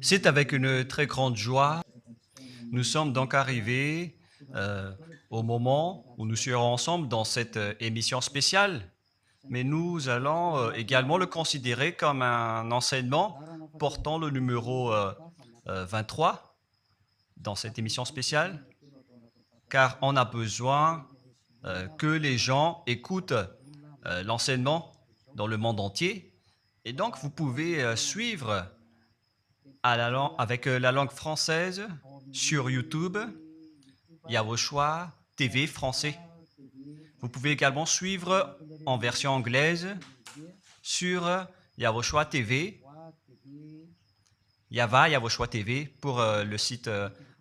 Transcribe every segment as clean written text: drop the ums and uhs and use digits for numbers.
C'est avec une très grande joie. Nous sommes donc arrivés au moment où nous serons ensemble dans cette émission spéciale, mais nous allons également le considérer comme un enseignement portant le numéro 23 dans cette émission spéciale, car on a besoin que les gens écoutent l'enseignement dans le monde entier. Et donc, vous pouvez suivre avec la langue française sur YouTube, Yahushua TV français. Vous pouvez également suivre en version anglaise sur Yahushua TV, Yahushua TV pour le site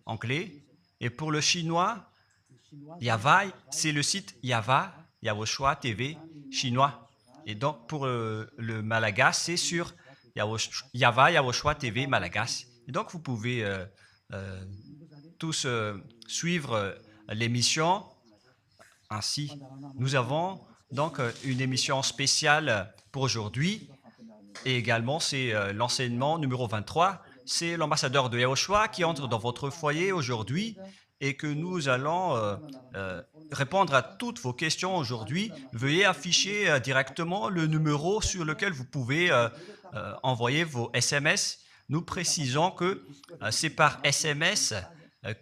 anglais. Et pour le chinois, c'est le site Yahushua TV chinois. Et donc pour le malagasy, c'est sur Yahushua TV malagasy. Et donc vous pouvez tous suivre l'émission ainsi. Nous avons donc une émission spéciale pour aujourd'hui et également c'est l'enseignement numéro 23. C'est l'ambassadeur de Yahushua qui entre dans votre foyer aujourd'hui et que nous allons répondre à toutes vos questions aujourd'hui. Veuillez afficher directement le numéro sur lequel vous pouvez envoyer vos SMS. Nous précisons que c'est par SMS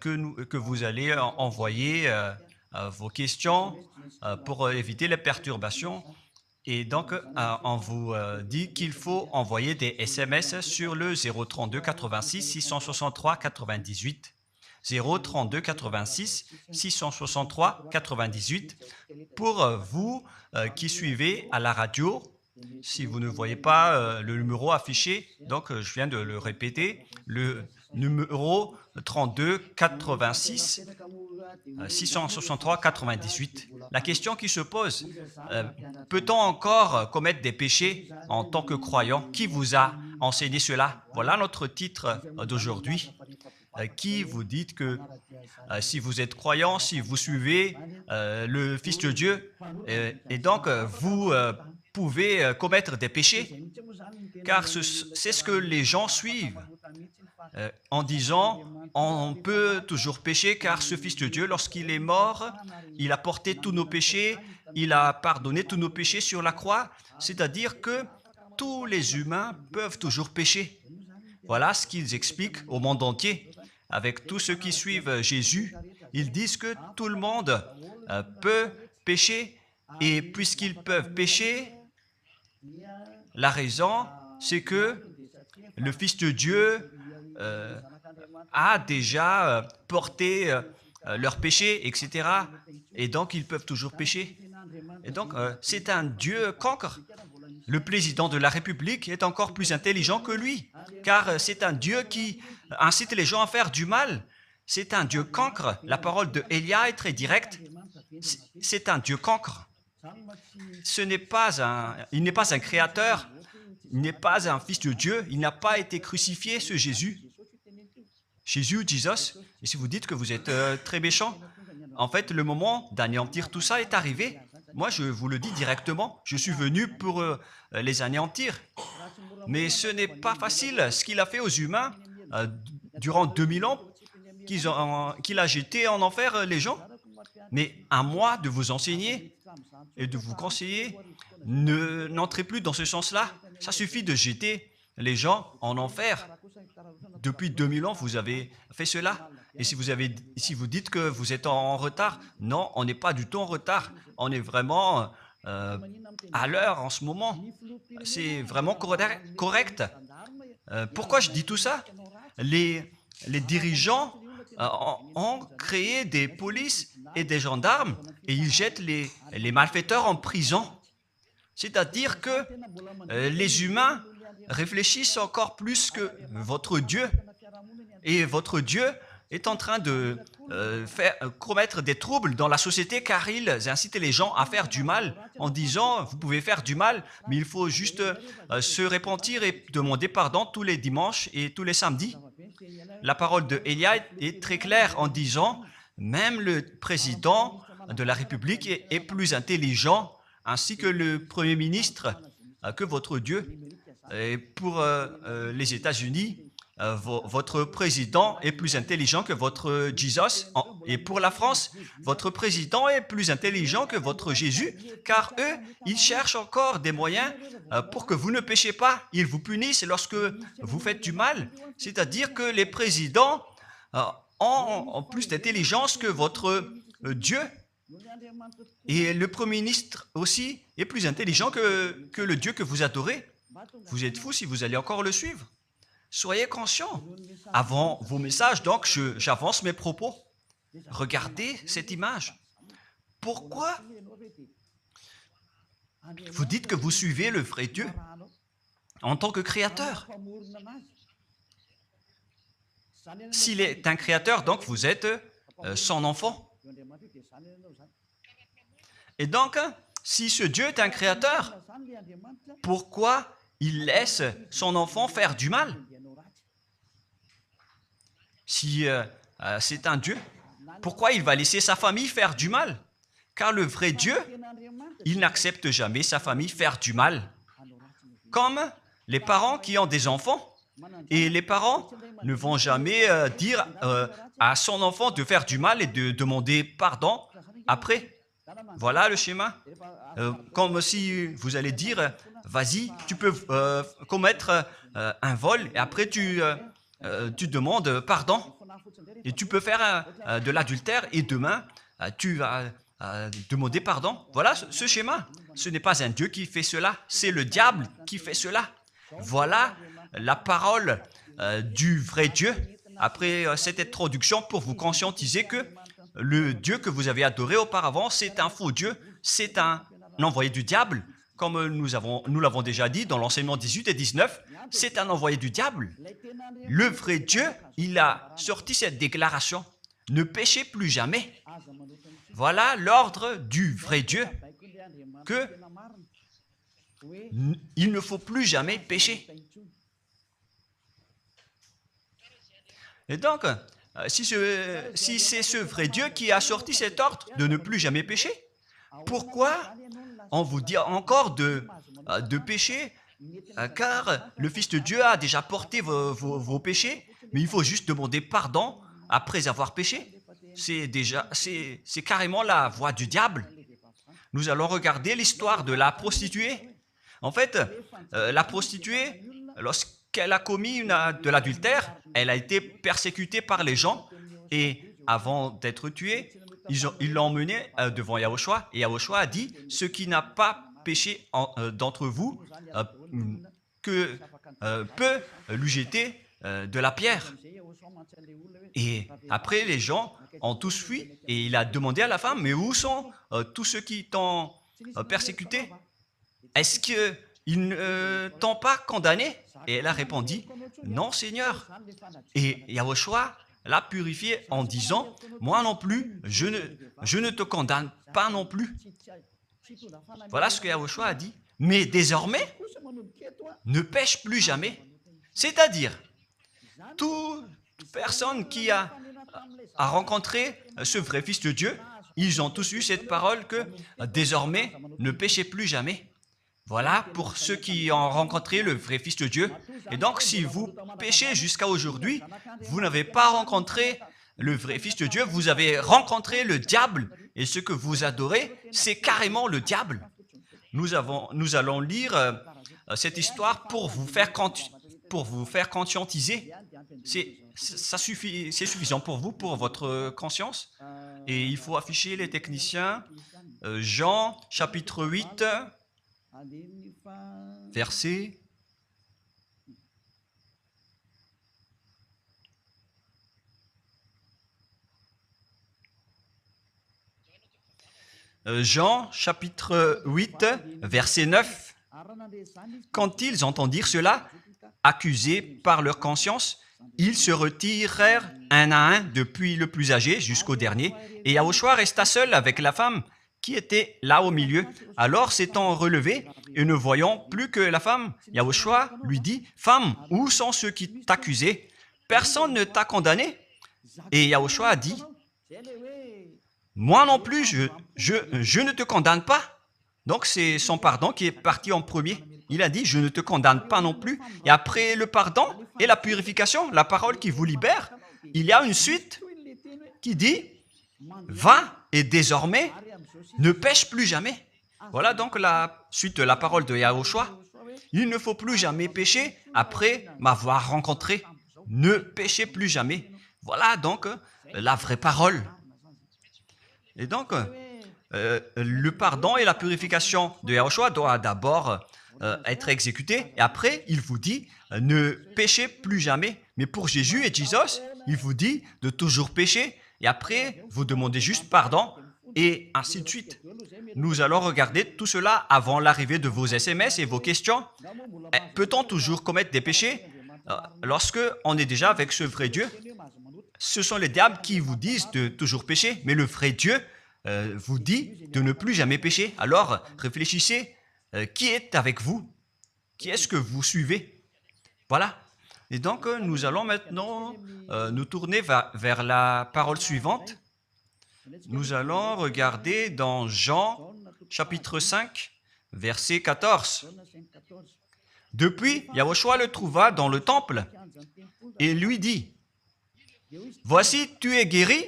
que vous allez envoyer vos questions pour éviter les perturbations. Et donc, on vous dit qu'il faut envoyer des SMS sur le 032 86 663 98. 032 86 663 98 pour vous qui suivez à la radio. Si vous ne voyez pas le numéro affiché, donc je viens de le répéter, le numéro 32 86 663 98. La question qui se pose, peut-on encore commettre des péchés en tant que croyant? Qui vous a enseigné cela? Voilà notre titre d'aujourd'hui. Qui vous dit que si vous êtes croyant, si vous suivez le Fils de Dieu, et donc vous pouvez commettre des péchés, car c'est ce que les gens suivent en disant on peut toujours pécher car ce Fils de Dieu, lorsqu'il est mort, il a porté tous nos péchés, il a pardonné tous nos péchés sur la croix, c'est-à-dire que tous les humains peuvent toujours pécher. Voilà ce qu'ils expliquent au monde entier. Avec tous ceux qui suivent Jésus, ils disent que tout le monde peut pécher et puisqu'ils peuvent pécher, la raison, c'est que le Fils de Dieu a déjà porté leurs péchés, etc. Et donc, ils peuvent toujours pécher. Et donc, c'est un Dieu cancre. Le président de la République est encore plus intelligent que lui, car c'est un Dieu qui incite les gens à faire du mal. C'est un Dieu cancre. La parole de Élia est très directe. C'est un Dieu cancre. Il n'est pas un créateur, il n'est pas un fils de Dieu, il n'a pas été crucifié, ce Jésus. Jesus. Et si vous dites que vous êtes très méchant, en fait, le moment d'anéantir tout ça est arrivé. Moi, je vous le dis directement, je suis venu pour les anéantir. Mais ce n'est pas facile. Ce qu'il a fait aux humains durant 2000 ans, qu'il a jeté en enfer les gens. Mais à moi de vous enseigner et de vous conseiller, n'entrez plus dans ce sens-là. Ça suffit de jeter les gens en enfer. Depuis 2000 ans, vous avez fait cela. Et si vous dites que vous êtes en retard, non, on n'est pas du tout en retard. On est vraiment à l'heure en ce moment. C'est vraiment correct. Pourquoi je dis tout ça? Les dirigeants ont créé des polices et des gendarmes et ils jettent les malfaiteurs en prison. C'est-à-dire que les humains réfléchissent encore plus que votre Dieu. Et votre Dieu est en train de commettre des troubles dans la société car ils incitent les gens à faire du mal en disant « vous pouvez faire du mal, mais il faut juste se repentir et demander pardon tous les dimanches et tous les samedis ». La parole de Élia est très claire en disant « même le président de la République est plus intelligent ainsi que le Premier ministre que votre Dieu ». Et pour les États-Unis, votre président est plus intelligent que votre Jesus. Et pour la France, votre président est plus intelligent que votre Jésus, car eux, ils cherchent encore des moyens pour que vous ne péchiez pas. Ils vous punissent lorsque vous faites du mal. C'est-à-dire que les présidents ont plus d'intelligence que votre Dieu. Et le Premier ministre aussi est plus intelligent que le Dieu que vous adorez. Vous êtes fous si vous allez encore le suivre. Soyez conscients. Avant vos messages, donc, j'avance mes propos. Regardez cette image. Pourquoi vous dites que vous suivez le vrai Dieu en tant que créateur? S'il est un créateur, donc vous êtes son enfant. Et donc, si ce Dieu est un créateur, pourquoi il laisse son enfant faire du mal? Si c'est un Dieu, pourquoi il va laisser sa famille faire du mal? Car le vrai Dieu, il n'accepte jamais sa famille faire du mal. Comme les parents qui ont des enfants. Et les parents ne vont jamais dire à son enfant de faire du mal et de demander pardon après. Voilà le schéma. Comme si vous allez dire, vas-y, tu peux commettre un vol et après tu demandes pardon. Et tu peux faire de l'adultère et demain, tu vas demander pardon. Voilà ce schéma. Ce n'est pas un Dieu qui fait cela, c'est le diable qui fait cela. Voilà la parole du vrai Dieu. Après cette introduction, pour vous conscientiser que le Dieu que vous avez adoré auparavant, c'est un faux Dieu, c'est un envoyé du diable. Comme nous l'avons déjà dit dans l'enseignement 18 et 19, c'est un envoyé du diable. Le vrai Dieu, il a sorti cette déclaration. Ne péchez plus jamais. Voilà l'ordre du vrai Dieu. Que il ne faut plus jamais pécher. Et donc, si c'est ce vrai Dieu qui a sorti cet ordre de ne plus jamais pécher, pourquoi on vous dit encore de pécher? Car le Fils de Dieu a déjà porté vos péchés, mais il faut juste demander pardon après avoir péché. C'est carrément la voie du diable. Nous allons regarder l'histoire de la prostituée. En fait, la prostituée, lorsqu'elle a commis de l'adultère, elle a été persécutée par les gens et avant d'être tuée, ils l'ont emmenée devant Yahushua et Yahushua a dit « Ce qui n'a pas péché d'entre vous peut lui jeter de la pierre. » Et après, les gens ont tous fui et il a demandé à la femme « Mais où sont tous ceux qui t'ont persécuté? Est-ce qu'ils ne t'ont pas condamné ?» Et elle a répondu « Non, Seigneur. » Et Yahushua l'a purifié en disant « Moi non plus, je ne te condamne pas non plus. » Voilà ce que Yahushua a dit. Mais désormais, ne pêche plus jamais. C'est-à-dire, toute personne qui a rencontré ce vrai Fils de Dieu, ils ont tous eu cette parole que désormais, ne péchez plus jamais. Voilà pour ceux qui ont rencontré le vrai Fils de Dieu. Et donc, si vous péchez jusqu'à aujourd'hui, vous n'avez pas rencontré le vrai Fils de Dieu, vous avez rencontré le diable. Et ce que vous adorez, c'est carrément le diable. Nous allons lire cette histoire pour vous faire conscientiser. C'est suffisant pour vous, pour votre conscience. Et il faut afficher les techniciens. Jean, chapitre 8, verset... Jean, chapitre 8, verset 9. Quand ils entendirent cela, accusés par leur conscience, ils se retirèrent un à un, depuis le plus âgé jusqu'au dernier, et Yahushua resta seul avec la femme qui était là au milieu. Alors, s'étant relevé et ne voyant plus que la femme, Yahushua lui dit, « Femme, où sont ceux qui t'accusaient? Personne ne t'a condamné ?» Et Yahushua a dit, « Moi non plus, je ne te condamne pas. » Donc, c'est son pardon qui est parti en premier. il a dit, je ne te condamne pas non plus. Et après le pardon et la purification, la parole qui vous libère, il y a une suite qui dit, va et désormais, ne pêche plus jamais. Voilà donc la suite de la parole de Yahushua. Il ne faut plus jamais pécher après m'avoir rencontré. Ne péchez plus jamais. Voilà donc la vraie parole. Et donc, le pardon et la purification de Yahushua doivent d'abord être exécutés. Et après, il vous dit, ne péchez plus jamais. Mais pour Jésus et Jesus, il vous dit de toujours pécher. Et après, vous demandez juste pardon et ainsi de suite. Nous allons regarder tout cela avant l'arrivée de vos SMS et vos questions. Peut-on toujours commettre des péchés lorsque on est déjà avec ce vrai Dieu? Ce sont les diables qui vous disent de toujours pécher, mais le vrai Dieu vous dit de ne plus jamais pécher. Alors, réfléchissez, qui est avec vous? Qui est-ce que vous suivez? Voilà. Et donc, nous allons maintenant nous tourner vers la parole suivante. Nous allons regarder dans Jean, chapitre 5, verset 14. Depuis, Yahushua le trouva dans le temple et lui dit, « Voici, tu es guéri,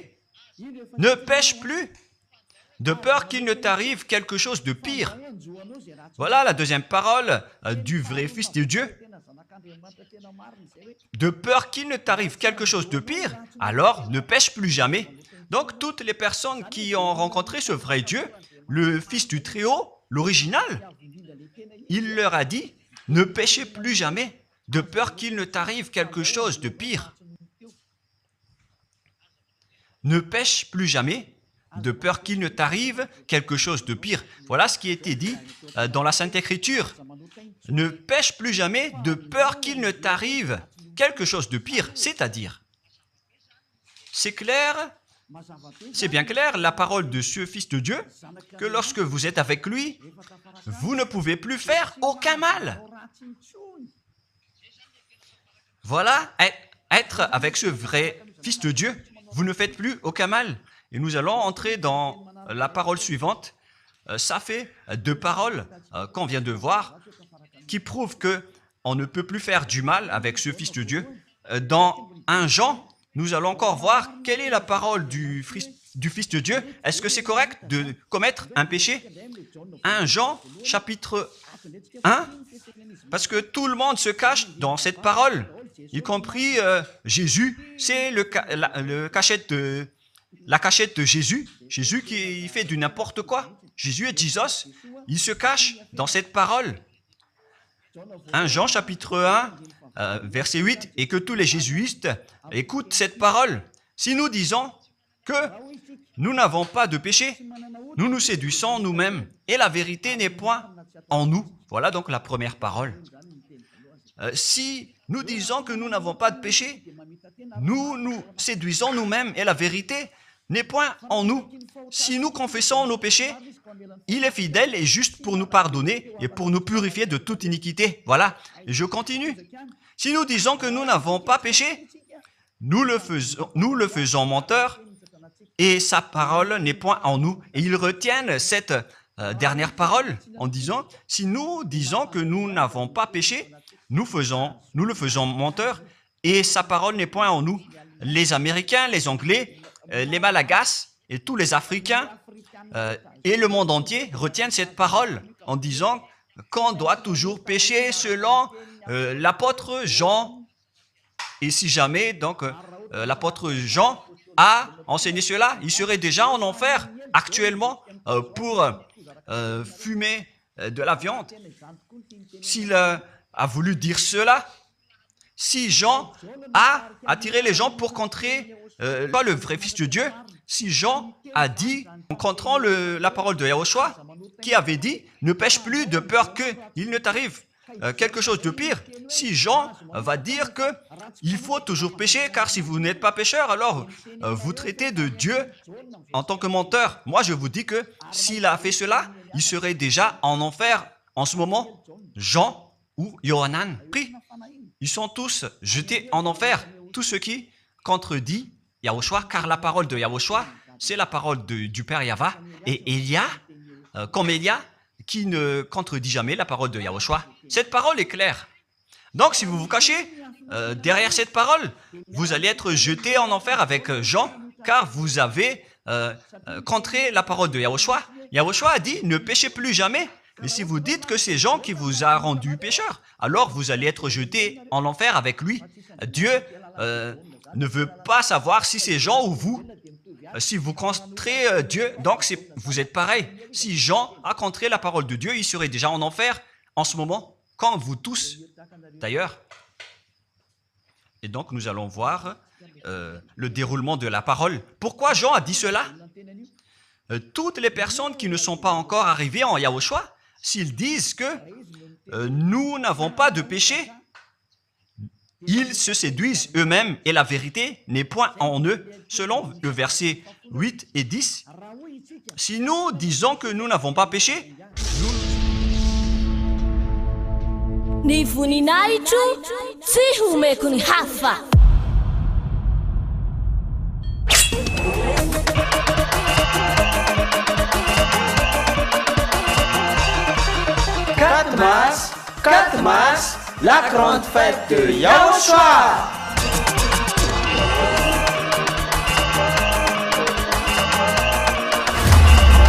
ne pêche plus, de peur qu'il ne t'arrive quelque chose de pire. » Voilà la deuxième parole du vrai Fils de Dieu. De peur qu'il ne t'arrive quelque chose de pire, alors ne pêche plus jamais. Donc, toutes les personnes qui ont rencontré ce vrai Dieu, le Fils du Très-Haut, l'original, il leur a dit, ne péchez plus jamais, de peur qu'il ne t'arrive quelque chose de pire. Ne pêche plus jamais, de peur qu'il ne t'arrive quelque chose de pire. Voilà ce qui a été dit dans la Sainte Écriture. Ne pêche plus jamais, de peur qu'il ne t'arrive quelque chose de pire. C'est-à-dire, c'est clair, c'est bien clair, la parole de ce Fils de Dieu, que lorsque vous êtes avec lui, vous ne pouvez plus faire aucun mal. Voilà, être avec ce vrai Fils de Dieu, vous ne faites plus aucun mal. Et nous allons entrer dans la parole suivante. Ça fait deux paroles qu'on vient de voir qui prouvent qu'on ne peut plus faire du mal avec ce Fils de Dieu. Dans 1 Jean, nous allons encore voir quelle est la parole du Fils de Dieu. Est-ce que c'est correct de commettre un péché? 1 Jean, chapitre 1, parce que tout le monde se cache dans cette parole, y compris Jésus. C'est la cachette de Jésus. Jésus qui fait du n'importe quoi. Jésus et Jesus, ils se cachent dans cette parole. 1 Jean, chapitre 1, verset 8, et que tous les jésuites écoutent cette parole. Si nous disons que nous n'avons pas de péché, nous nous séduisons nous-mêmes, et la vérité n'est point en nous. Voilà donc la première parole. Si nous disons que nous n'avons pas de péché, nous nous séduisons nous-mêmes, et la vérité n'est point en nous. Si nous confessons nos péchés, il est fidèle et juste pour nous pardonner et pour nous purifier de toute iniquité. Voilà, et je continue. Si nous disons que nous n'avons pas péché, nous le faisons menteur et sa parole n'est point en nous. Et ils retiennent cette dernière parole en disant, si nous disons que nous n'avons pas péché, nous le faisons menteur et sa parole n'est point en nous. Les Américains, les Anglais, les Malagasy et tous les Africains et le monde entier retiennent cette parole en disant qu'on doit toujours pécher selon l'apôtre Jean. Et si jamais donc l'apôtre Jean a enseigné cela, il serait déjà en enfer actuellement pour fumer de la viande. S'il a voulu dire cela, si Jean a attiré les gens pour contrer le vrai Fils de Dieu, si Jean a dit, en contrant la parole de Yahushua, qui avait dit, ne pêche plus de peur qu'il ne t'arrive quelque chose de pire, si Jean va dire qu'il faut toujours pécher, car si vous n'êtes pas pécheur, alors vous traitez de Dieu en tant que menteur. Moi, je vous dis que s'il a fait cela, il serait déjà en enfer en ce moment. Jean ou Yohanan, prie. Ils sont tous jetés en enfer, tous ceux qui contredisent Yahushua, car la parole de Yahushua, c'est la parole du Père Yahva. Et Élia, comme Élia, qui ne contredit jamais la parole de Yahushua. Cette parole est claire. Donc, si vous vous cachez derrière cette parole, vous allez être jeté en enfer avec Jean, car vous avez contré la parole de Yahushua. Yahushua a dit, ne péchez plus jamais. Mais si vous dites que c'est Jean qui vous a rendu pécheur, alors vous allez être jeté en enfer avec lui. Dieu ne veut pas savoir si c'est Jean ou vous. Si vous contrez Dieu, donc vous êtes pareil. Si Jean a contré la parole de Dieu, il serait déjà en enfer en ce moment, comme vous tous d'ailleurs. Et donc nous allons voir le déroulement de la parole. Pourquoi Jean a dit cela? Toutes les personnes qui ne sont pas encore arrivées en Yahushua, s'ils disent que nous n'avons pas de péché, ils se séduisent eux-mêmes et la vérité n'est point en eux. Selon le verset 8 et 10, si nous disons que nous n'avons pas péché, Quatre mars, la grande fête de Yahushua.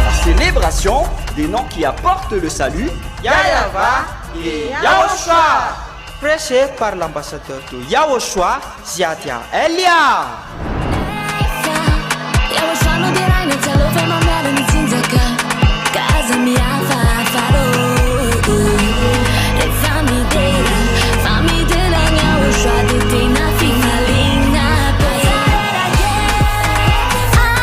La célébration des noms qui apportent le salut, Yahava et Yahushua. Prêché par l'ambassadeur de Yahushua, Ziadia Elia.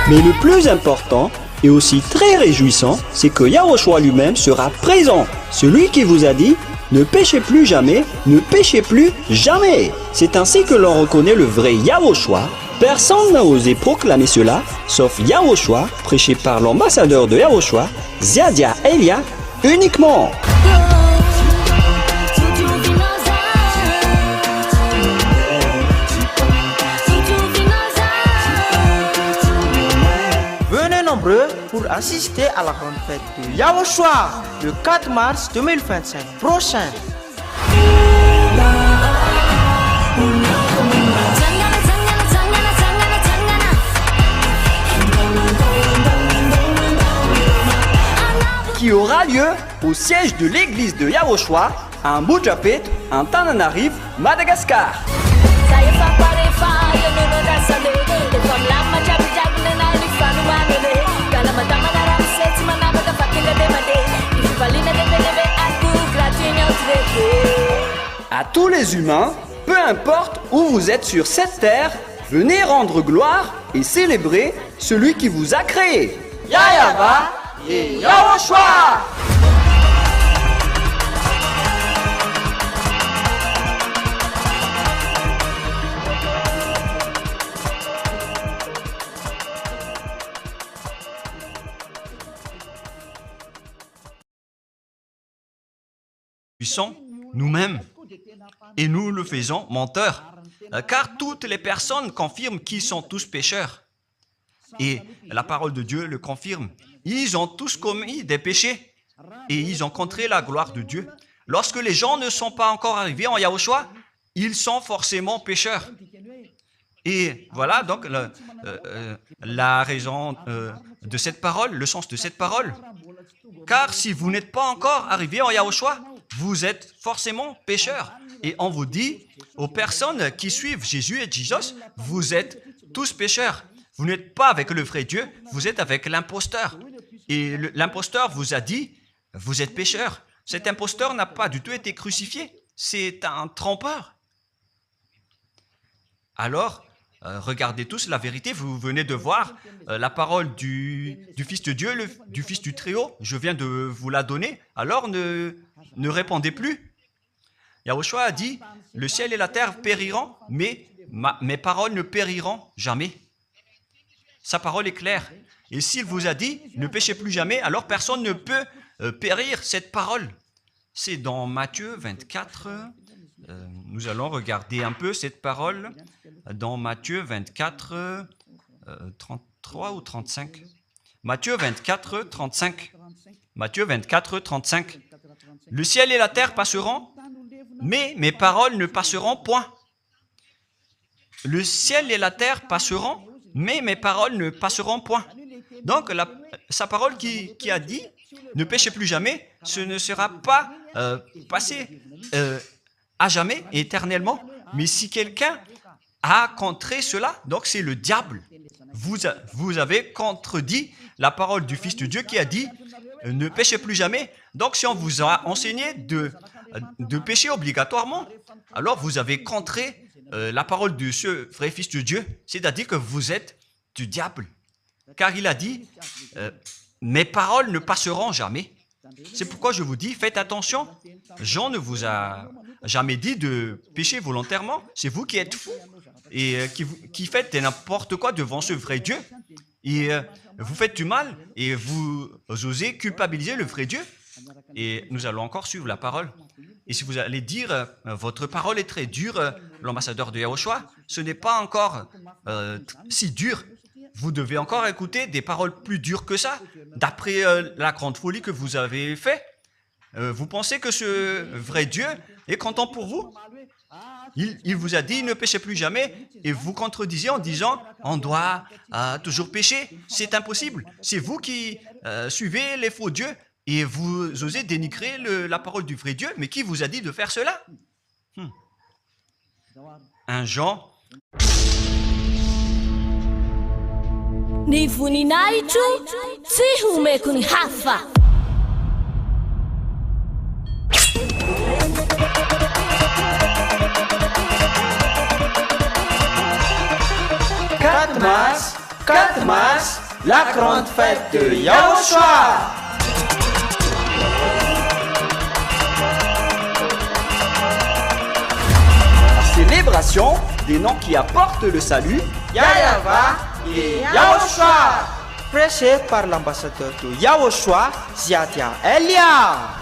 Mais le plus important et aussi très réjouissant, c'est que Yahushua lui-même sera présent. Celui qui vous a dit « Ne péchez plus jamais, ne péchez plus jamais ». C'est ainsi que l'on reconnaît le vrai Yahushua. Personne n'a osé proclamer cela, sauf Yahushua, prêché par l'ambassadeur de Yahushua, Ziadia Elia, uniquement. Pour assister à la grande fête de Yahushua le 4 mars 2025 prochain. Qui aura lieu au siège de l'église de Yahushua à Mbujapet, en Tananarive, Madagascar. À tous les humains, peu importe où vous êtes sur cette terre, venez rendre gloire et célébrer celui qui vous a créé. Yahava et Yahushua. Puissons nous-mêmes et nous le faisons menteurs, car toutes les personnes confirment qu'ils sont tous pécheurs. Et la parole de Dieu le confirme. Ils ont tous commis des péchés et ils ont contré la gloire de Dieu. Lorsque les gens ne sont pas encore arrivés en Yahushua, ils sont forcément pécheurs. Et voilà donc la raison de cette parole, le sens de cette parole. Car si vous n'êtes pas encore arrivé en Yahushua, vous êtes forcément pécheurs. Et on vous dit aux personnes qui suivent Jésus et Jesus, vous êtes tous pécheurs. Vous n'êtes pas avec le vrai Dieu, vous êtes avec l'imposteur. Et l'imposteur vous a dit, vous êtes pécheurs. Cet imposteur n'a pas du tout été crucifié. C'est un trompeur. Alors, regardez tous la vérité. Vous venez de voir la parole du Fils de Dieu, du Fils du Très-Haut. Je viens de vous la donner. Alors, ne répondez plus. Yahushua a dit, le ciel et la terre périront, mais mes paroles ne périront jamais. Sa parole est claire. Et s'il vous a dit, ne péchez plus jamais, alors personne ne peut périr cette parole. C'est dans Matthieu 24. Nous allons regarder un peu cette parole dans Matthieu 24, 33 ou 35. Matthieu 24, 35. Matthieu 24, 35. Le ciel et la terre passeront, mais mes paroles ne passeront point. Le ciel et la terre passeront, mais mes paroles ne passeront point. Donc, sa parole qui a dit, ne péchez plus jamais, ce ne sera pas passé à jamais, éternellement. Mais si quelqu'un a contré cela, donc c'est le diable. Vous avez contredit la parole du Fils de Dieu qui a dit, ne péchez plus jamais. Donc, si on vous a enseigné de pécher obligatoirement, alors vous avez contré la parole de ce vrai Fils de Dieu, c'est-à-dire que vous êtes du diable. Car il a dit, mes paroles ne passeront jamais. C'est pourquoi je vous dis, faites attention. Jean ne vous a jamais dit de pécher volontairement. C'est vous qui êtes fous et qui faites n'importe quoi devant ce vrai Dieu. Et vous faites du mal et vous osez culpabiliser le vrai Dieu. Et nous allons encore suivre la parole. Et si vous allez dire, votre parole est très dure, l'ambassadeur de Yahushua, ce n'est pas encore si dur. Vous devez encore écouter des paroles plus dures que ça, d'après la grande folie que vous avez fait. Vous pensez que ce vrai Dieu est content pour vous? Il vous a dit, ne péchez plus jamais, et vous contredisez en disant, on doit toujours pécher. C'est impossible. C'est vous qui suivez les faux dieux, et vous osez dénigrer la parole du vrai Dieu. Mais qui vous a dit de faire cela? 1 Jean. Ni voninahitro tsy homeko ny hafa. Quatre mars, la grande fête de Yahushua. Célébration des noms qui apportent le salut, Yahava et Yahushua, prêché par l'ambassadeur de Yahushua, Ziadia Elia.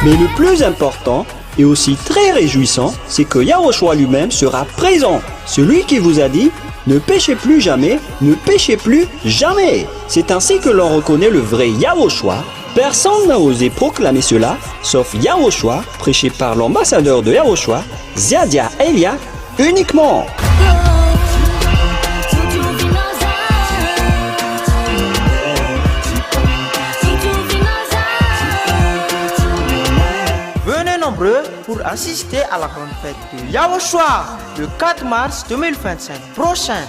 Mais le plus important et aussi très réjouissant, c'est que Yahushua lui-même sera présent. Celui qui vous a dit, ne péchez plus jamais, ne péchez plus jamais. C'est ainsi que l'on reconnaît le vrai Yahushua. Personne n'a osé proclamer cela, sauf Yahushua, prêché par l'ambassadeur de Yahushua, Ziadia Elia, uniquement. Pour assister à la grande fête de Yahushua le 4 mars 2025 prochain.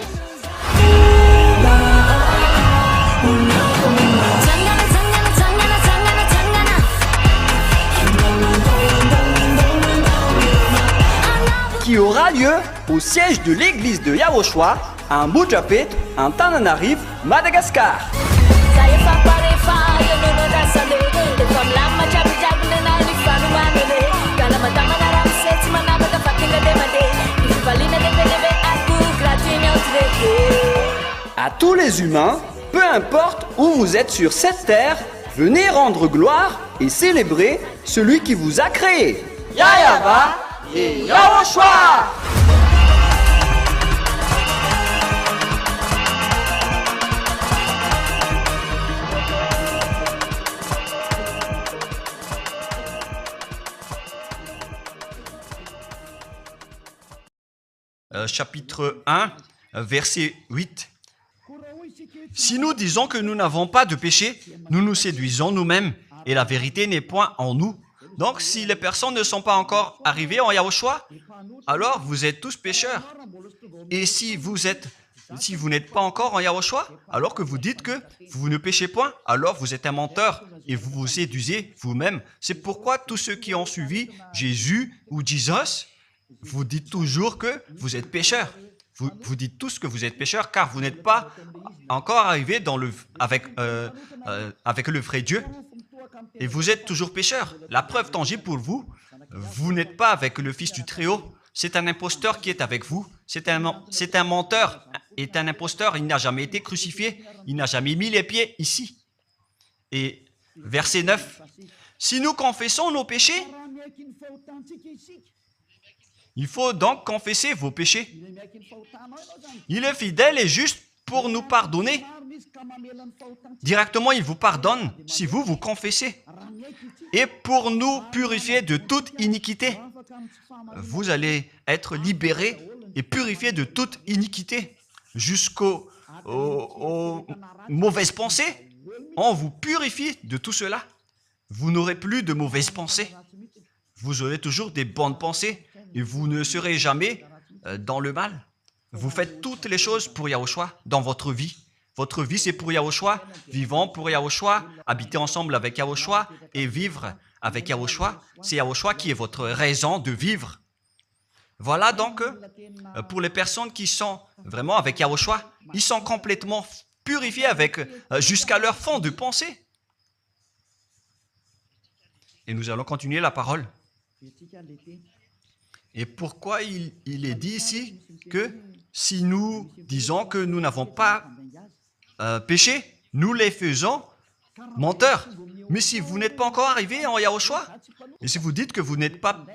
Qui aura lieu au siège de l'église de Yahushua à Mbujapet, en Tananarive, Madagascar. À tous les humains, peu importe où vous êtes sur cette terre, venez rendre gloire et célébrer celui qui vous a créé. Yahava et Yahushua. Chapitre 1, verset 8. Si nous disons que nous n'avons pas de péché, nous nous séduisons nous-mêmes et la vérité n'est point en nous. Donc, si les personnes ne sont pas encore arrivées en Yahushua, alors vous êtes tous pécheurs. Et si vous n'êtes pas encore en Yahushua, alors que vous dites que vous ne péchez point, alors vous êtes un menteur et vous vous séduisez vous-même. C'est pourquoi tous ceux qui ont suivi Jésus ou Jesus, vous dites toujours que vous êtes pécheurs. Vous dites tous que vous êtes pécheurs car vous n'êtes pas encore arrivés avec le vrai Dieu. Et vous êtes toujours pécheurs. La preuve tangible pour vous, vous n'êtes pas avec le Fils du Très-Haut. C'est un imposteur qui est avec vous. C'est un menteur. C'est un imposteur. Il n'a jamais été crucifié. Il n'a jamais mis les pieds ici. Et verset 9. Si nous confessons nos péchés, il faut donc confesser vos péchés. Il est fidèle et juste pour nous pardonner. Directement, il vous pardonne si vous vous confessez. Et pour nous purifier de toute iniquité. Vous allez être libérés et purifiés de toute iniquité. Jusqu'aux mauvaises pensées. On vous purifie de tout cela. Vous n'aurez plus de mauvaises pensées. Vous aurez toujours des bonnes pensées et vous ne serez jamais dans le mal. Vous faites toutes les choses pour Yahushua dans votre vie. Votre vie, c'est pour Yahushua, vivant pour Yahushua, habiter ensemble avec Yahushua et vivre avec Yahushua. C'est Yahushua qui est votre raison de vivre. Voilà donc, pour les personnes qui sont vraiment avec Yahushua, ils sont complètement purifiés jusqu'à leur fond de pensée. Et nous allons continuer la parole. Et pourquoi il est dit ici que si nous disons que nous n'avons pas péché, nous les faisons menteurs. Mais si vous n'êtes pas encore arrivé en Yahushua, et si vous dites que vous n'êtes pas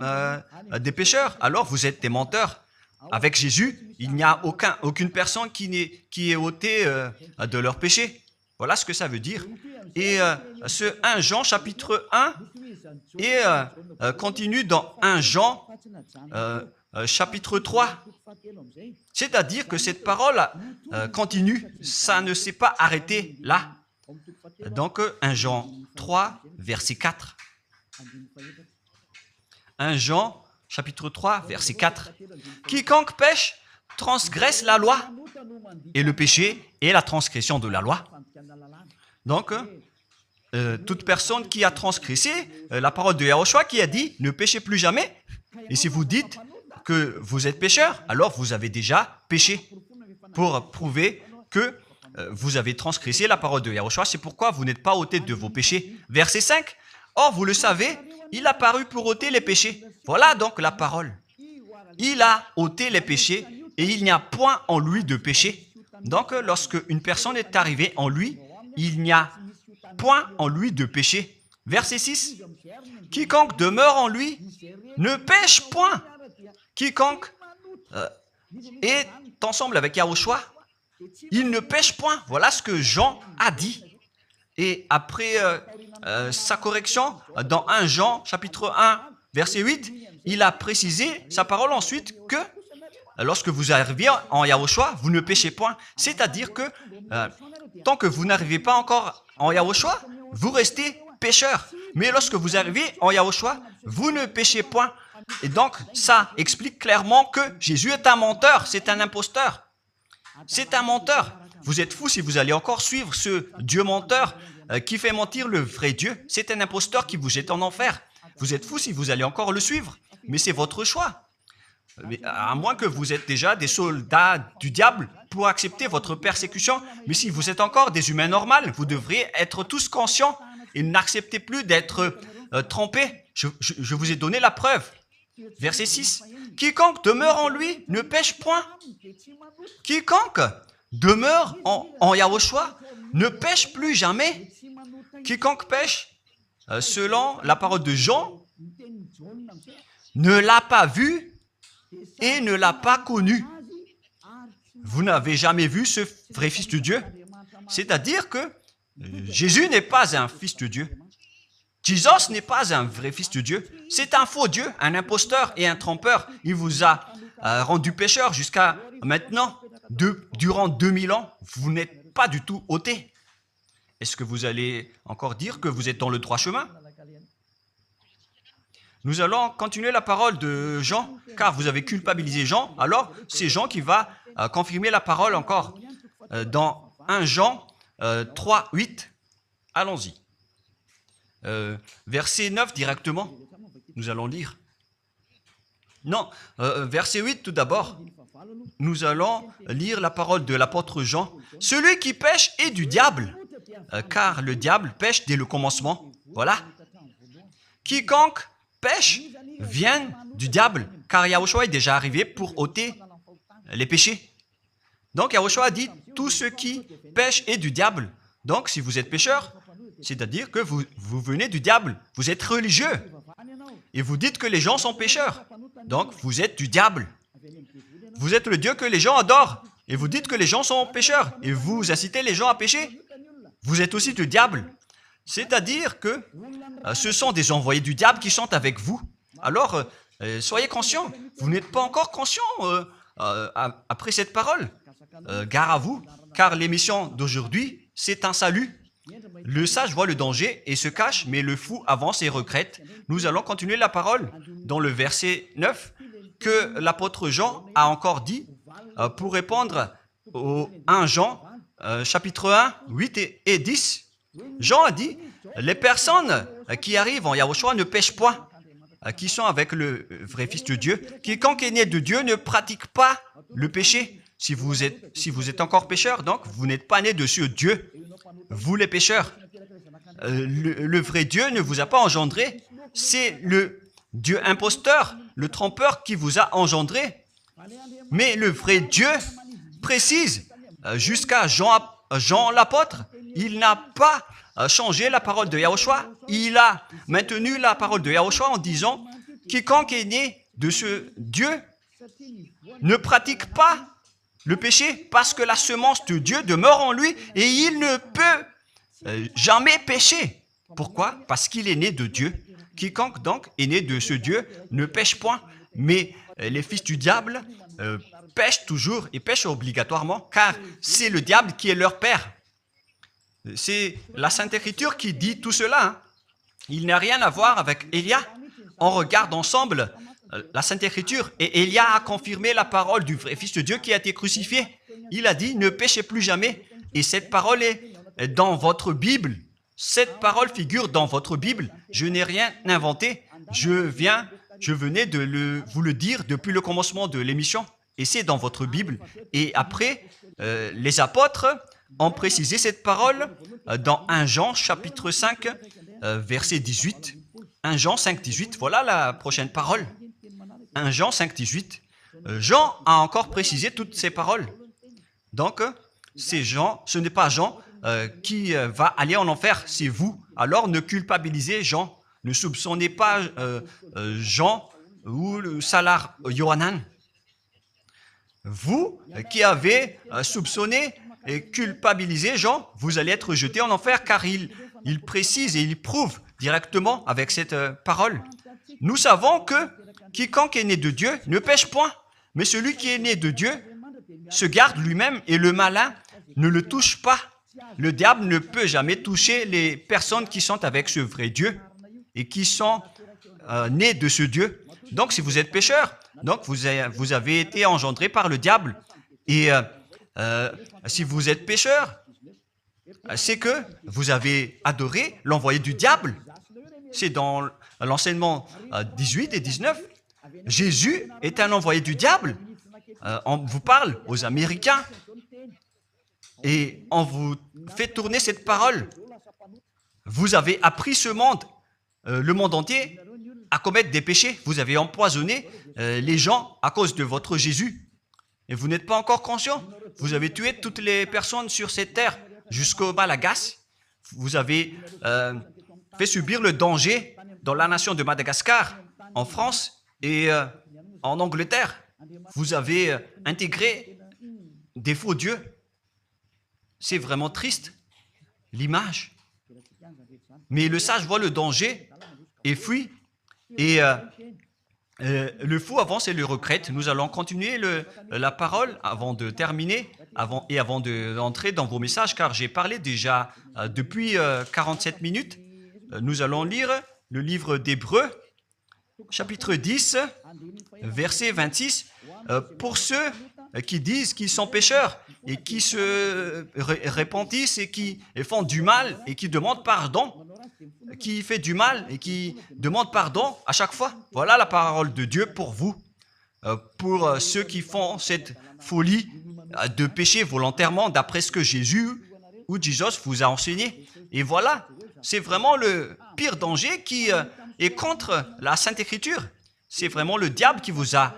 des pécheurs, alors vous êtes des menteurs. Avec Jésus, il n'y a aucune personne qui est ôtée de leur péché. Voilà ce que ça veut dire. Et ce 1 Jean chapitre 1 et continue dans 1 Jean chapitre 3. C'est-à-dire que cette parole continue, ça ne s'est pas arrêté là. Donc 1 Jean 3, verset 4. 1 Jean chapitre 3, verset 4. Quiconque pêche transgresse la loi, et le péché est la transgression de la loi. Donc, toute personne qui a transgressé la parole de Yahushua qui a dit « Ne péchez plus jamais ». Et si vous dites que vous êtes pécheur, alors vous avez déjà péché pour prouver que vous avez transgressé la parole de Yahushua. C'est pourquoi vous n'êtes pas ôté de vos péchés. Verset 5. Or, vous le savez, il a paru pour ôter les péchés. Voilà donc la parole. Il a ôté les péchés et il n'y a point en lui de péché. Donc, lorsque une personne est arrivée en lui, il n'y a point en lui de péché. Verset 6. Quiconque demeure en lui ne pêche point. Quiconque est ensemble avec Yahushua, il ne pêche point. Voilà ce que Jean a dit. Et après sa correction, dans 1 Jean, chapitre 1, verset 8, il a précisé sa parole ensuite que lorsque vous arrivez en Yahushua, vous ne péchez point. C'est-à-dire que tant que vous n'arrivez pas encore en Yahushua, vous restez pécheur. Mais lorsque vous arrivez en Yahushua, vous ne péchez point. Et donc, ça explique clairement que Jésus est un menteur, c'est un imposteur. C'est un menteur. Vous êtes fous si vous allez encore suivre ce Dieu menteur qui fait mentir le vrai Dieu. C'est un imposteur qui vous jette en enfer. Vous êtes fous si vous allez encore le suivre. Mais c'est votre choix. Mais à moins que vous êtes déjà des soldats du diable pour accepter votre persécution. Mais si vous êtes encore des humains normaux, vous devriez être tous conscients et n'acceptez plus d'être trompés. Je vous ai donné la preuve. Verset 6. Quiconque demeure en lui ne pêche point. Quiconque demeure en Yahushua ne pêche plus jamais. Quiconque pêche, selon la parole de Jean, ne l'a pas vu et ne l'a pas connu. Vous n'avez jamais vu ce vrai Fils de Dieu. C'est-à-dire que Jésus n'est pas un Fils de Dieu. Jésus n'est pas un vrai Fils de Dieu. C'est un faux Dieu, un imposteur et un trompeur. Il vous a rendu pécheur jusqu'à maintenant. Durant 2000 ans, vous n'êtes pas du tout ôté. Est-ce que vous allez encore dire que vous êtes dans le droit chemin? Nous allons continuer la parole de Jean, car vous avez culpabilisé Jean. Alors, c'est Jean qui va confirmer la parole encore. Dans 1 Jean 3, 8, allons-y. Verset 9 directement, nous allons lire. Non, verset 8 tout d'abord. Nous allons lire la parole de l'apôtre Jean. Celui qui pêche est du diable, car le diable pêche dès le commencement. Voilà. Quiconque pêche vient du diable, car Yahushua est déjà arrivé pour ôter les péchés. Donc Yahushua a dit, tout ce qui pêche est du diable. Donc si vous êtes pécheur, C'est-à-dire que vous venez du diable. Vous êtes religieux. Et vous dites que les gens sont pécheurs. Donc, vous êtes du diable. Vous êtes le Dieu que les gens adorent. Et vous dites que les gens sont pécheurs. Et vous incitez les gens à pécher. Vous êtes aussi du diable. C'est-à-dire que ce sont des envoyés du diable qui sont avec vous. Alors, soyez conscients. Vous n'êtes pas encore conscients après cette parole. Gare à vous, car l'émission d'aujourd'hui, c'est un salut. Le sage voit le danger et se cache, mais le fou avance et regrette. Nous allons continuer la parole dans le verset 9 que l'apôtre Jean a encore dit pour répondre au 1 Jean, chapitre 1, 8 et 10. Jean a dit, les personnes qui arrivent en Yahushua ne pêchent point, qui sont avec le vrai Fils de Dieu. Quiconque est né de Dieu ne pratique pas le péché. Si vous êtes encore pécheur, donc vous n'êtes pas né de ce Dieu. Vous les pécheurs. Le vrai Dieu ne vous a pas engendré. C'est le Dieu imposteur, le trompeur qui vous a engendré. Mais le vrai Dieu précise, jusqu'à Jean l'apôtre, il n'a pas changé la parole de Yahushua. Il a maintenu la parole de Yahushua en disant, quiconque est né de ce Dieu ne pratique pas le péché parce que la semence de Dieu demeure en lui et il ne peut jamais pécher. Pourquoi? Parce qu'il est né de Dieu. Quiconque donc est né de ce Dieu ne pêche point. Mais les fils du diable pêchent toujours et pêchent obligatoirement car c'est le diable qui est leur père. C'est la Sainte Écriture qui dit tout cela. Hein. Il n'a rien à voir avec Élia. On regarde ensemble la Sainte Écriture et Élia a confirmé la parole du vrai Fils de Dieu qui a été crucifié. Il a dit, ne péchez plus jamais. Et cette parole est dans votre Bible. Cette parole figure dans votre Bible. Je n'ai rien inventé. Je venais de vous le dire depuis le commencement de l'émission. Et c'est dans votre Bible. Et après, les apôtres ont précisé cette parole dans 1 Jean, chapitre 5, verset 18. 1 Jean 5, 18. Voilà la prochaine parole. 1 Jean 5, 18. Jean a encore précisé toutes ces paroles. Donc, c'est Jean, ce n'est pas Jean qui va aller en enfer, c'est vous. Alors, ne culpabilisez Jean. Ne soupçonnez pas Jean ou le Salar Yohanan. Vous qui avez soupçonné et culpabilisé Jean, vous allez être jeté en enfer car il précise et il prouve directement avec cette parole. Nous savons que quiconque est né de Dieu ne pêche point, mais celui qui est né de Dieu se garde lui-même et le malin ne le touche pas. Le diable ne peut jamais toucher les personnes qui sont avec ce vrai Dieu et qui sont nées de ce Dieu. Donc, si vous êtes pécheur, donc vous avez été engendré par le diable. Et si vous êtes pécheur, c'est que vous avez adoré l'envoyé du diable. C'est dans l'enseignement 18 et 19. Jésus est un envoyé du diable. On vous parle aux Américains et on vous fait tourner cette parole. Vous avez appris ce monde, le monde entier, à commettre des péchés. Vous avez empoisonné les gens à cause de votre Jésus. Et vous n'êtes pas encore conscient. Vous avez tué toutes les personnes sur cette terre jusqu'au Malagasy. Vous avez fait subir le danger dans la nation de Madagascar, en France et en Angleterre. Vous avez intégré des faux dieux. C'est vraiment triste, l'image. Mais le sage voit le danger et fuit. Et le fou avance et le regrette. Nous allons continuer la parole avant de terminer, avant d'entrer dans vos messages, car j'ai parlé déjà depuis 47 minutes. Nous allons lire le livre d'Hébreux, chapitre 10, verset 26. Pour ceux qui disent qu'ils sont pécheurs et qui se repentissent et qui font du mal et qui demandent pardon, qui fait du mal et qui demande pardon à chaque fois. Voilà la parole de Dieu pour vous, pour ceux qui font cette folie de pécher volontairement d'après ce que Jésus ou Jesus vous a enseigné. Et voilà, c'est vraiment le pire danger qui est contre la Sainte Écriture. C'est vraiment le diable qui vous a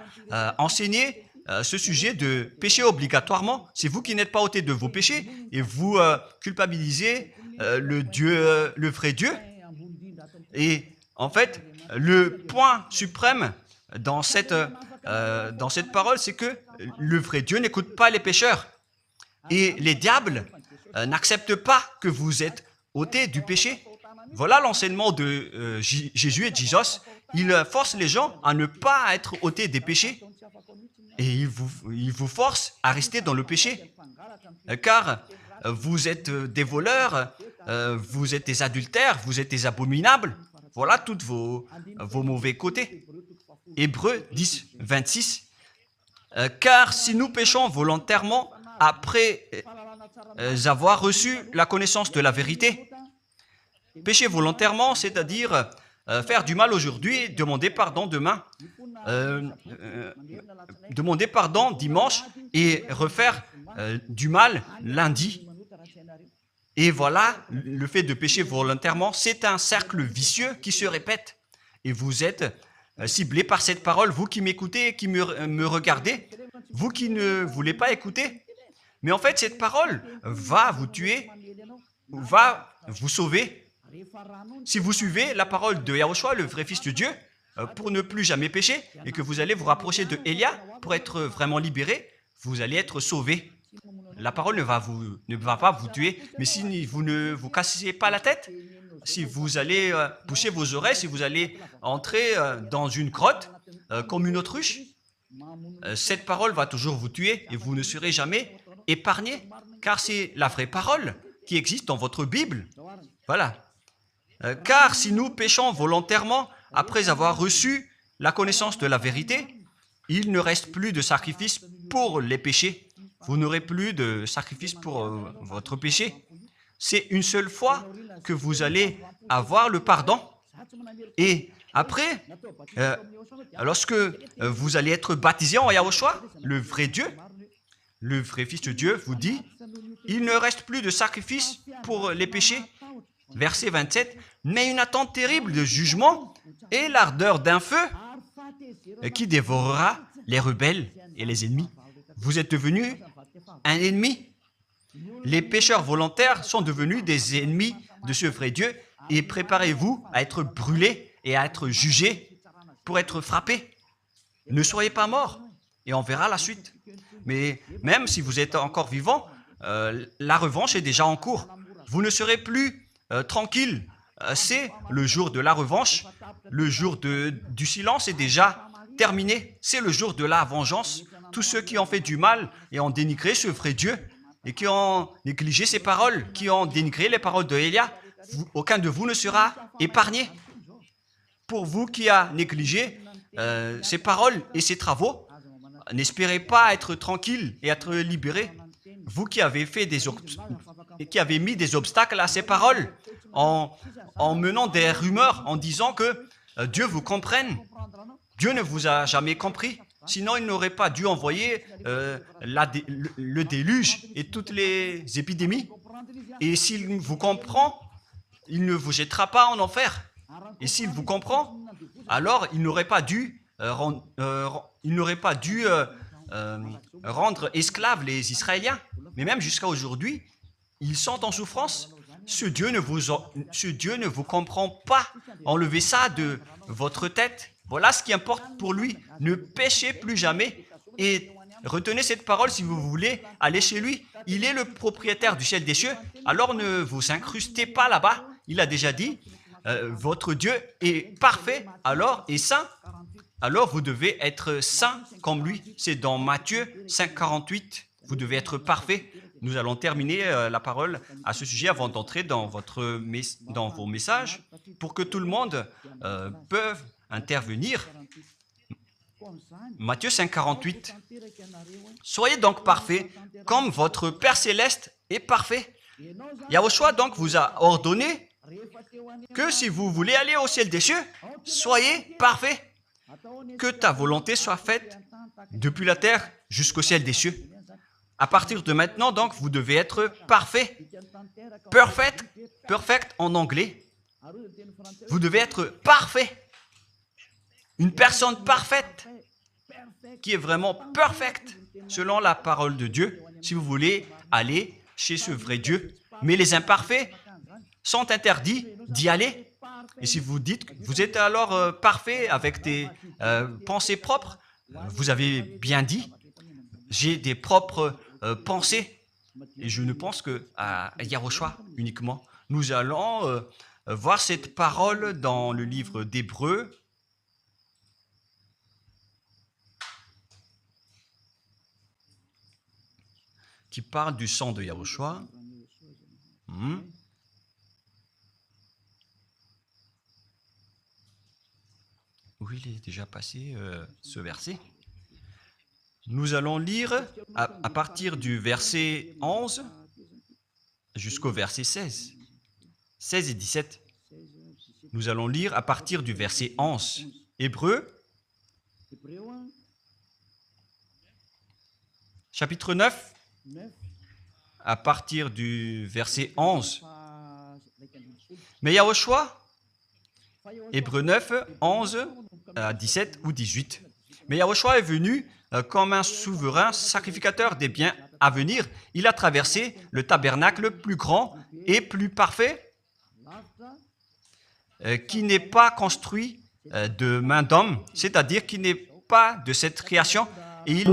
enseigné ce sujet de pécher obligatoirement. C'est vous qui n'êtes pas ôté de vos péchés et vous culpabilisez le vrai Dieu. Et en fait, le point suprême dans cette parole, c'est que le vrai Dieu n'écoute pas les pécheurs. Et les diables n'acceptent pas que vous êtes ôtés du péché. Voilà l'enseignement de Jésus et Jesus. Il force les gens à ne pas être ôtés des péchés. Et il vous force à rester dans le péché. Car vous êtes des voleurs, vous êtes des adultères, vous êtes des abominables. Voilà tous vos mauvais côtés. Hébreux 10, 26. Car si nous péchons volontairement après avoir reçu la connaissance de la vérité, pécher volontairement, c'est-à-dire faire du mal aujourd'hui, demander pardon demain, demander pardon dimanche et refaire du mal lundi. Et voilà, le fait de pécher volontairement, c'est un cercle vicieux qui se répète. Et vous êtes ciblé par cette parole, vous qui m'écoutez, qui me regardez, vous qui ne voulez pas écouter. Mais en fait, cette parole va vous tuer, va vous sauver. Si vous suivez la parole de Yahushua, le vrai Fils de Dieu, pour ne plus jamais pécher, et que vous allez vous rapprocher de Élia pour être vraiment libéré, vous allez être sauvé. La parole ne va pas vous tuer, mais si vous ne vous cassez pas la tête, si vous allez boucher vos oreilles, si vous allez entrer dans une grotte comme une autruche, cette parole va toujours vous tuer et vous ne serez jamais épargné, car c'est la vraie parole qui existe dans votre Bible. Voilà. Car si nous péchons volontairement après avoir reçu la connaissance de la vérité, il ne reste plus de sacrifice pour les péchés. Vous n'aurez plus de sacrifice pour votre péché. C'est une seule fois que vous allez avoir le pardon. Et après, lorsque vous allez être baptisé en Yahushua, le vrai Dieu, le vrai Fils de Dieu vous dit, il ne reste plus de sacrifice pour les péchés. Verset 27, mais une attente terrible de jugement et l'ardeur d'un feu qui dévorera les rebelles et les ennemis. Vous êtes devenu un ennemi. Les pécheurs volontaires sont devenus des ennemis de ce vrai Dieu et préparez-vous à être brûlés et à être jugés pour être frappés. Ne soyez pas morts et on verra la suite. Mais même si vous êtes encore vivant, la revanche est déjà en cours. Vous ne serez plus tranquille. C'est le jour de la revanche. Le jour du silence est déjà terminé. C'est le jour de la vengeance. Tous ceux qui ont fait du mal et ont dénigré ce vrai Dieu et qui ont négligé ses paroles, qui ont dénigré les paroles de Élia, aucun de vous ne sera épargné. Pour vous qui avez négligé ses paroles et ses travaux, n'espérez pas être tranquille et être libéré. Vous qui avez mis des obstacles à ces paroles en menant des rumeurs, en disant que Dieu vous comprenne. Dieu ne vous a jamais compris. Sinon, il n'aurait pas dû envoyer le déluge et toutes les épidémies. Et s'il vous comprend, il ne vous jettera pas en enfer. Et s'il vous comprend, alors il n'aurait pas dû rendre esclaves les Israéliens. Mais même jusqu'à aujourd'hui, ils sont en souffrance. Ce Dieu ne vous comprend pas. Enlevez ça de votre tête. Voilà ce qui importe pour lui. Ne péchez plus jamais et retenez cette parole si vous voulez aller chez lui. Il est le propriétaire du ciel des cieux. Alors ne vous incrustez pas là-bas. Il a déjà dit, votre Dieu est parfait alors et saint. Alors vous devez être saint comme lui. C'est dans Matthieu 5, 48. Vous devez être parfait. Nous allons terminer la parole à ce sujet avant d'entrer dans vos messages pour que tout le monde peut intervenir. Matthieu 5, 48. Soyez donc parfaits comme votre Père Céleste est parfait. Yahushua donc vous a ordonné que si vous voulez aller au ciel des cieux, soyez parfaits. Que ta volonté soit faite depuis la terre jusqu'au ciel des cieux. À partir de maintenant, donc, vous devez être parfait. Perfect en anglais. Vous devez être parfait. Une personne parfaite qui est vraiment perfecte selon la parole de Dieu si vous voulez aller chez ce vrai Dieu. Mais les imparfaits, sont interdits d'y aller. Et si vous dites que vous êtes alors parfait avec des pensées propres, vous avez bien dit, j'ai des propres pensées. Et je ne pense qu'à Yahushua uniquement. Nous allons voir cette parole dans le livre d'Hébreux. Qui parle du sang de Yahushua. Où il est déjà passé ce verset. Nous allons lire à partir du verset 11 jusqu'au verset 16. 16 et 17. Nous allons lire à partir du verset 11. Hébreux, chapitre 9. À partir du verset 11. Mais Yahushua, Hébreux 9, 11 à 17 ou 18. Mais Yahushua est venu comme un souverain sacrificateur des biens à venir. Il a traversé le tabernacle plus grand et plus parfait, qui n'est pas construit de main d'homme, c'est-à-dire qui n'est pas de cette création. Et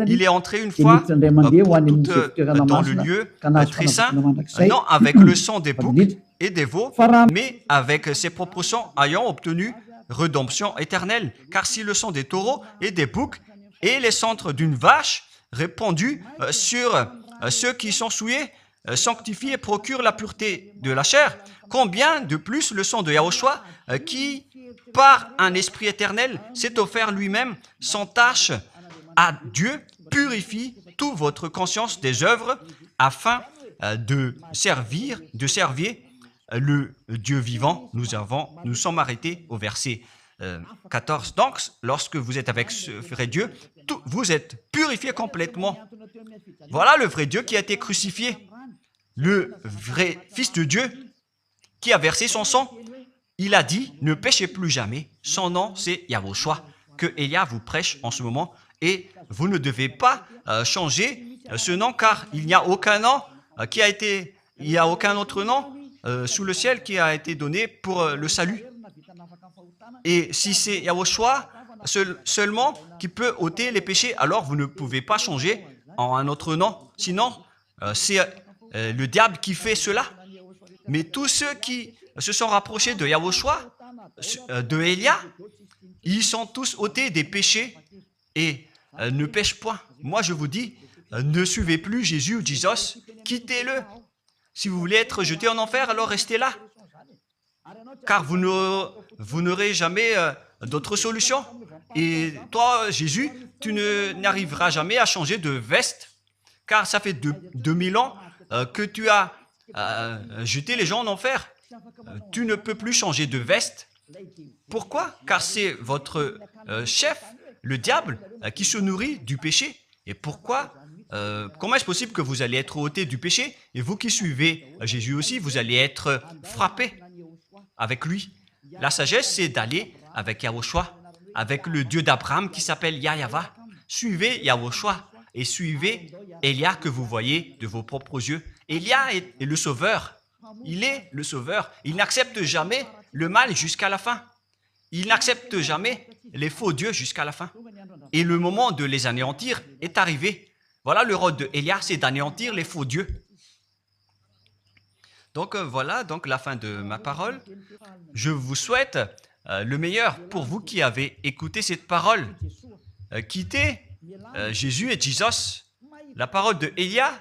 il est entré une fois pour toutes dans le lieu très saint, non avec le sang des boucs et des veaux, mais avec ses propres sangs ayant obtenu rédemption éternelle. Car si le sang des taureaux et des boucs et les cendres d'une vache répandus sur ceux qui sont souillés sanctifient et procurent la pureté de la chair, combien de plus le sang de Yahushua qui par un esprit éternel, s'est offert lui-même sans tâche à Dieu, purifie toute votre conscience des œuvres afin de servir le Dieu vivant. Nous sommes arrêtés au verset 14. Donc, lorsque vous êtes avec ce vrai Dieu, vous êtes purifiés complètement. Voilà le vrai Dieu qui a été crucifié, le vrai Fils de Dieu qui a versé son sang. Il a dit, ne péchez plus jamais. Son nom, c'est Yahushua, que Elia vous prêche en ce moment. Et vous ne devez pas changer ce nom, car il n'y a aucun nom il n'y a aucun autre nom sous le ciel qui a été donné pour le salut. Et si c'est Yahushua seulement qui peut ôter les péchés, alors vous ne pouvez pas changer en un autre nom. Sinon, c'est le diable qui fait cela. Mais tous ceux qui se sont rapprochés de Yahushua, de Elia, ils sont tous ôtés des péchés et ne pêchent point. Moi, je vous dis, ne suivez plus Jésus ou Jesus, quittez-le. Si vous voulez être jeté en enfer, alors restez là. Car vous n'aurez jamais d'autre solution. Et toi, Jésus, tu n'arriveras jamais à changer de veste, car ça fait 2000 ans que tu as jeté les gens en enfer. Tu ne peux plus changer de veste. Pourquoi? Car c'est votre chef, le diable, qui se nourrit du péché. Et pourquoi? Comment est-ce possible que vous allez être ôté du péché et vous qui suivez Jésus aussi, vous allez être frappé avec lui? La sagesse, c'est d'aller avec Yahushua, avec le Dieu d'Abraham qui s'appelle Yahva. Suivez Yahushua et suivez Elia que vous voyez de vos propres yeux. Elia est le sauveur. Il est le sauveur. Il n'accepte jamais le mal jusqu'à la fin. Il n'accepte jamais les faux dieux jusqu'à la fin. Et le moment de les anéantir est arrivé. Voilà le rôle de Elia, c'est d'anéantir les faux dieux. Donc voilà donc la fin de ma parole. Je vous souhaite le meilleur pour vous qui avez écouté cette parole. Quittez Jésus et Jesus. La parole de Elia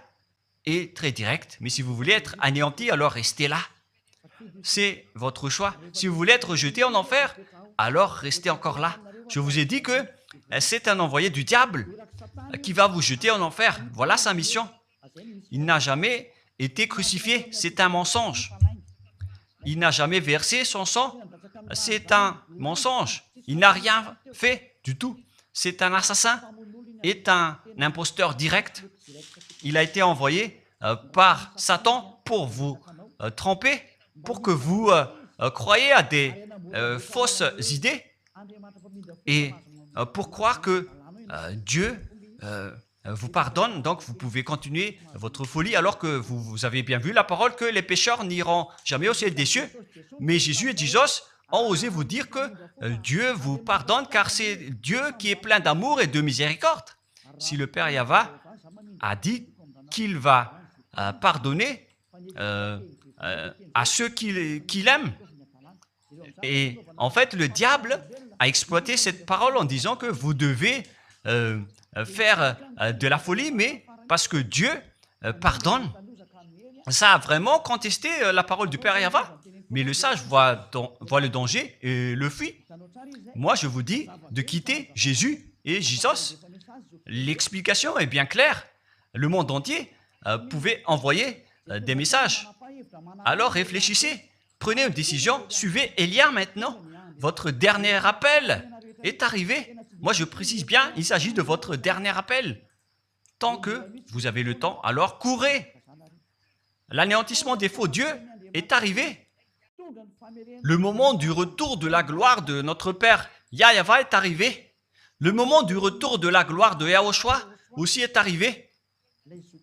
est très directe, mais si vous voulez être anéanti, alors restez là. C'est votre choix. Si vous voulez être jeté en enfer, alors restez encore là. Je vous ai dit que c'est un envoyé du diable qui va vous jeter en enfer. Voilà sa mission. Il n'a jamais été crucifié. C'est un mensonge. Il n'a jamais versé son sang. C'est un mensonge. Il n'a rien fait du tout. C'est un assassin. Est un imposteur direct. Il a été envoyé par Satan pour vous tromper, pour que vous croyiez à des fausses idées et pour croire que Dieu vous pardonne, donc vous pouvez continuer votre folie alors que vous avez bien vu la parole que les pécheurs n'iront jamais au ciel des cieux. Mais Jésus et Jesus ont osé vous dire que Dieu vous pardonne car c'est Dieu qui est plein d'amour et de miséricorde. Si le Père Yahva a dit qu'il va pardonner à ceux qu'il aime. Et en fait, le diable a exploité cette parole en disant que vous devez faire de la folie, mais parce que Dieu pardonne. Ça a vraiment contesté la parole du Père Yahva. Mais le sage voit le danger et le fuit. Moi, je vous dis de quitter Jésus et Jesus. L'explication est bien claire. Le monde entier pouvait envoyer des messages. Alors réfléchissez, prenez une décision, suivez Élia maintenant. Votre dernier appel est arrivé. Moi, je précise bien, il s'agit de votre dernier appel. Tant que vous avez le temps, alors courez. L'anéantissement des faux dieux est arrivé. Le moment du retour de la gloire de notre Père Yahva est arrivé. Le moment du retour de la gloire de Yahushua aussi est arrivé.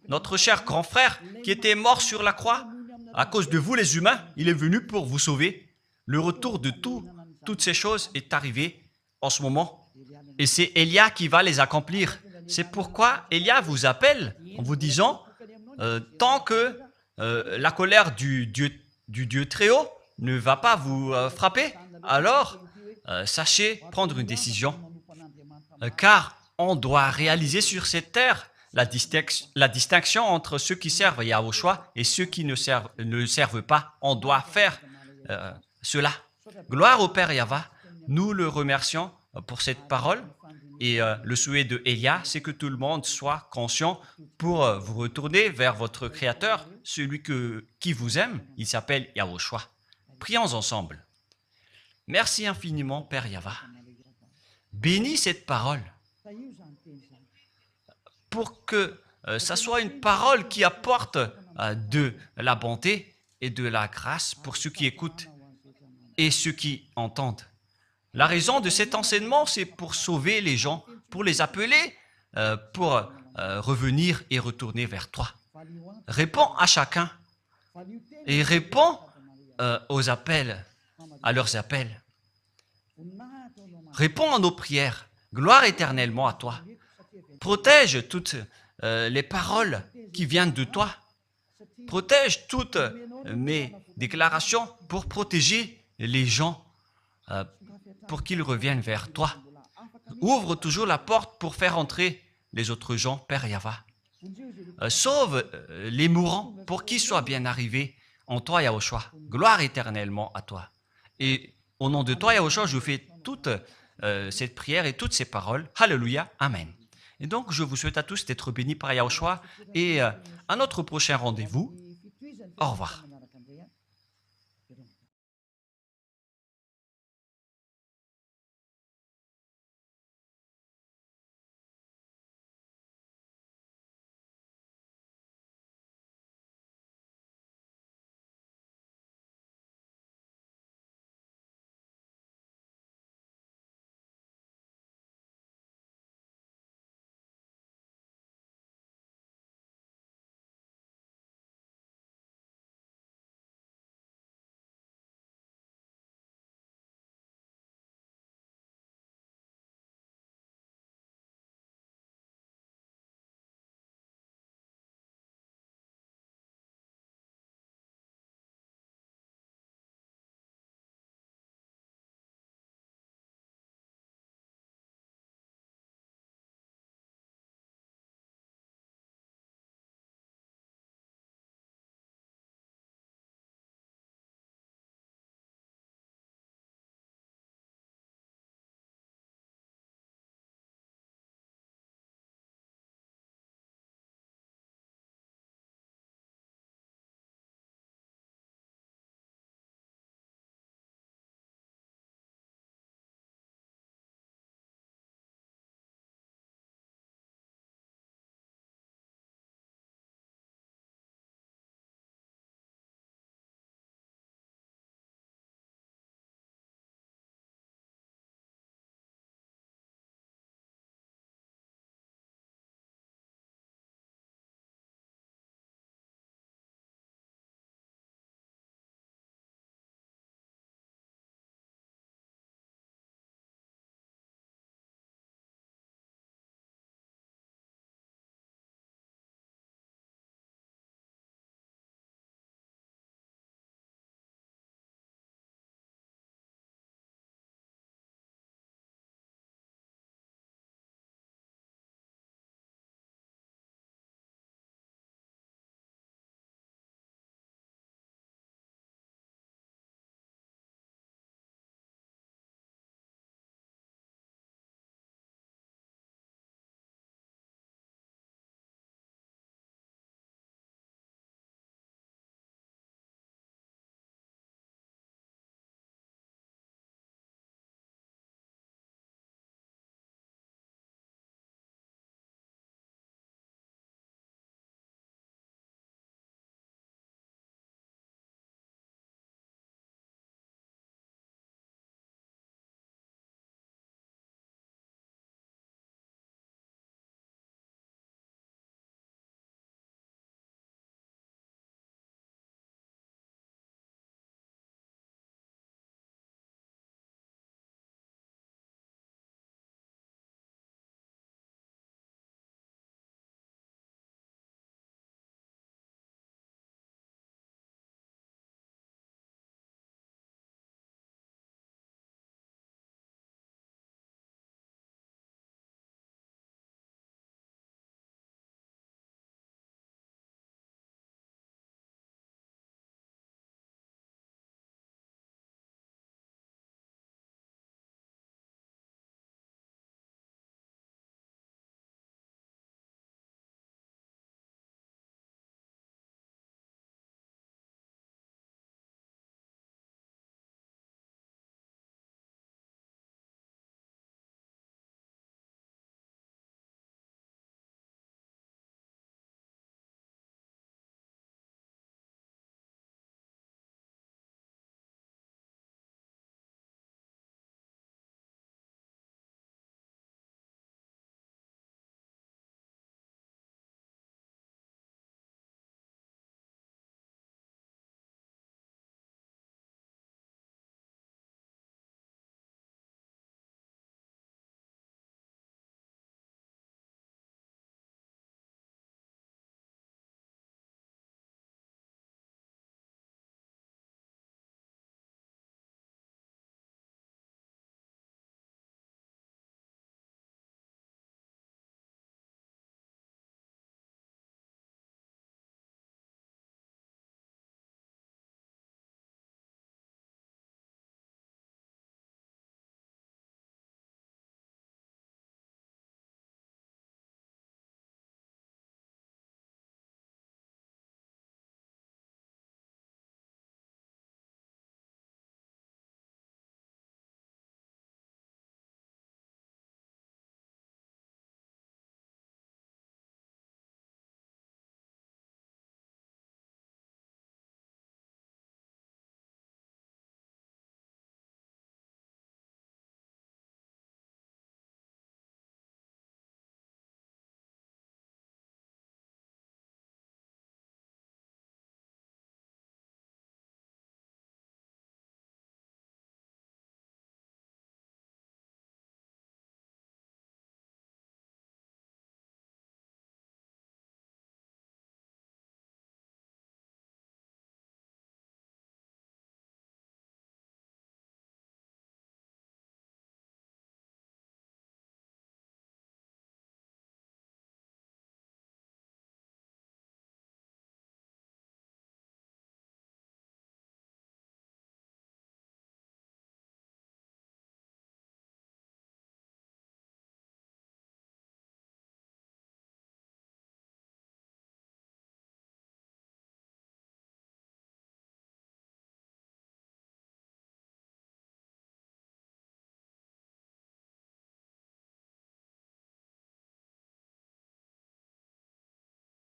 Notre cher grand frère qui était mort sur la croix, à cause de vous les humains, il est venu pour vous sauver. Le retour de toutes ces choses est arrivé en ce moment. Et c'est Élia qui va les accomplir. C'est pourquoi Élia vous appelle en vous disant, tant que la colère du Dieu très haut ne va pas vous frapper, alors sachez prendre une décision. Car on doit réaliser sur cette terre la distinction entre ceux qui servent Yahushua et ceux qui ne servent pas. On doit faire cela. Gloire au Père Yahva. Nous le remercions pour cette parole. Et le souhait de Élia, c'est que tout le monde soit conscient pour vous retourner vers votre Créateur, celui qui vous aime. Il s'appelle Yahushua. Prions ensemble. Merci infiniment, Père Yahva. Bénis cette parole pour que ça soit une parole qui apporte de la bonté et de la grâce pour ceux qui écoutent et ceux qui entendent. La raison de cet enseignement, c'est pour sauver les gens, pour les appeler, pour revenir et retourner vers toi. Réponds à chacun et réponds aux appels, à leurs appels. Réponds à nos prières. Gloire éternellement à toi. Protège toutes les paroles qui viennent de toi. Protège toutes mes déclarations pour protéger les gens, pour qu'ils reviennent vers toi. Ouvre toujours la porte pour faire entrer les autres gens, Père Yahva. Sauve les mourants pour qu'ils soient bien arrivés en toi, Yahushua. Gloire éternellement à toi. Et au nom de toi, Yahushua, je fais toute cette prière et toutes ces paroles. Alléluia. Amen. Et donc, je vous souhaite à tous d'être bénis par Yahushua et à notre prochain rendez-vous. Au revoir.